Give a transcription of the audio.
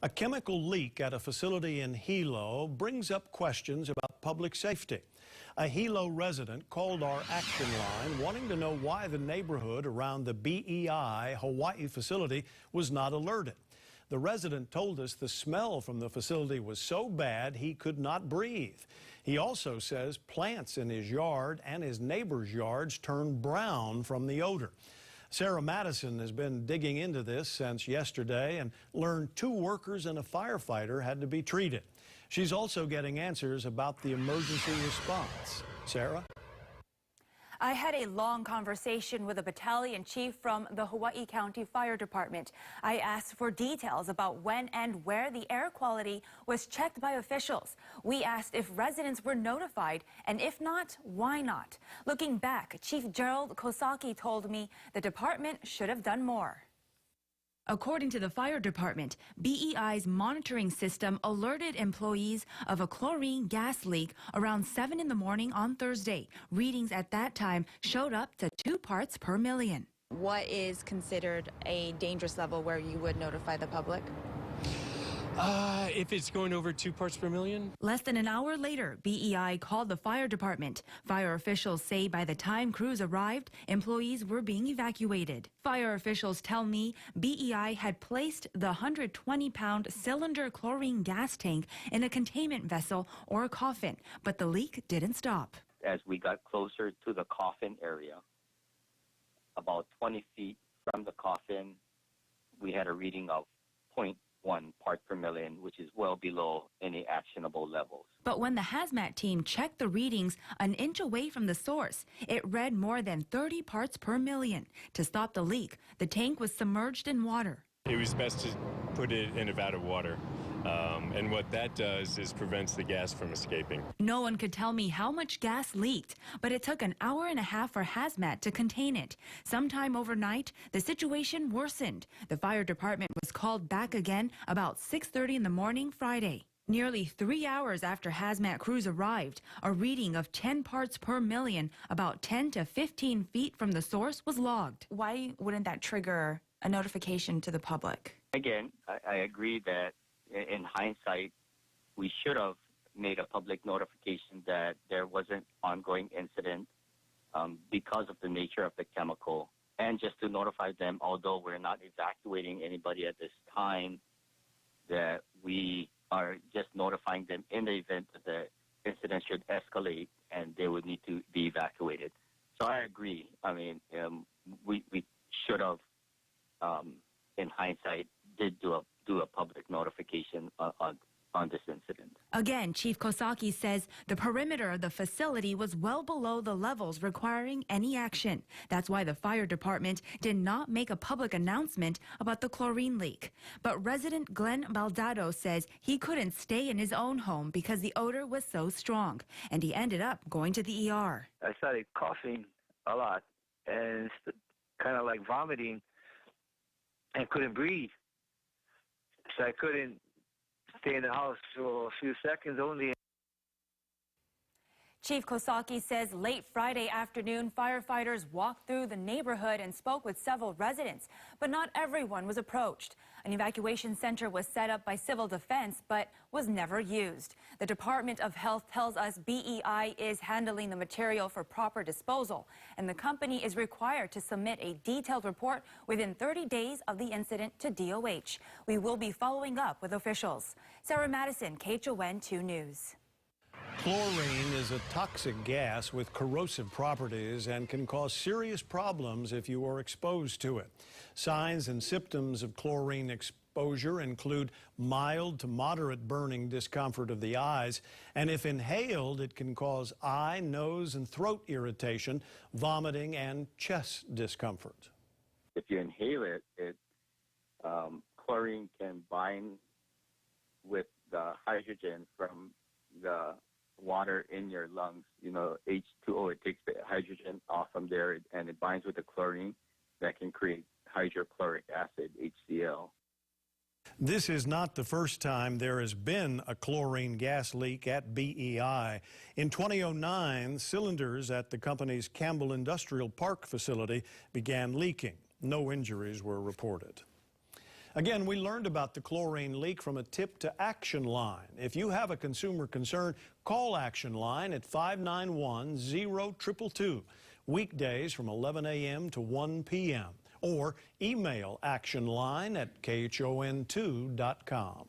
A chemical leak at a facility in Hilo brings up questions about public safety. A Hilo resident called our action line wanting to know why the neighborhood around the BEI Hawaii facility was not alerted. The resident told us the smell from the facility was so bad he could not breathe. He also says plants in his yard and his neighbors' yards turned brown from the odor. Sarah Madison has been digging into this since yesterday and learned 2 workers and a firefighter had to be treated. She's also getting answers about the emergency response. Sarah? I had a long conversation with a battalion chief from the Hawaii County Fire Department. I asked for details about when and where the air quality was checked by officials. We asked if residents were notified, and if not, why not? Looking back, Chief Gerald Kosaki told me the department should have done more. According to the fire department, BEI's monitoring system alerted employees of a chlorine gas leak around 7 in the morning on Thursday. Readings at that time showed up to 2 parts per million. What is considered a dangerous level where you would notify the public? If it's going over 2 parts per million. Less than an hour later, BEI called the fire department. Fire officials say by the time crews arrived, employees were being evacuated. Fire officials tell me BEI had placed the 120-pound cylinder chlorine gas tank in a containment vessel or a coffin, but the leak didn't stop. As we got closer to the coffin area, about 20 feet from the coffin, we had a reading of 0.1 part per million, which is well below any actionable levels. But when the hazmat team checked the readings an inch away from the source, it read more than 30 parts per million. To stop the leak, the tank was submerged in water. It was best to put it in a vat of water. And what that does is prevents the gas from escaping. No one could tell me how much gas leaked, but it took an hour and a half for hazmat to contain it. Sometime overnight, the situation worsened. The fire department was called back again about 6:30 in the morning Friday. Nearly 3 hours after hazmat crews arrived, a reading of 10 parts per million, about 10 to 15 feet from the source, was logged. Why wouldn't that trigger a notification to the public? Again, I agree that in hindsight, we should have made a public notification that there was an ongoing incident because of the nature of the chemical, and just to notify them, although we're not evacuating anybody at this time, that we are just notifying them in the event that the incident should escalate and they would need to be evacuated. So I agree. I mean, we should have, in hindsight, did do a public notification on this incident. Again, Chief Kosaki says the perimeter of the facility was well below the levels requiring any action. That's why the fire department did not make a public announcement about the chlorine leak. But resident Glenn Baldado says he couldn't stay in his own home because the odor was so strong, and he ended up going to the ER. I started coughing a lot and kind of like vomiting and couldn't breathe. So I couldn't stay in the house for a few seconds only. Chief Kosaki says late Friday afternoon, firefighters walked through the neighborhood and spoke with several residents, but not everyone was approached. An evacuation center was set up by Civil Defense, but was never used. The Department of Health tells us BEI is handling the material for proper disposal, and the company is required to submit a detailed report within 30 days of the incident to DOH. We will be following up with officials. Sarah Madison, KHON 2 News. Chlorine is a toxic gas with corrosive properties and can cause serious problems if you are exposed to it. Signs and symptoms of chlorine exposure include mild to moderate burning discomfort of the eyes, and if inhaled, it can cause eye, nose, and throat irritation, vomiting, and chest discomfort. If you inhale it, chlorine can bind with the hydrogen from the water in your lungs, H2O, it takes the hydrogen off from there and it binds with the chlorine that can create hydrochloric acid, HCl. This is not the first time there has been a chlorine gas leak at BEI. In 2009, cylinders at the company's Campbell Industrial Park facility began leaking. No injuries were reported. Again, we learned about the chlorine leak from a tip to Action Line. If you have a consumer concern, call Action Line at 591-0222, weekdays from 11 a.m. to 1 p.m. or email actionline@khon2.com.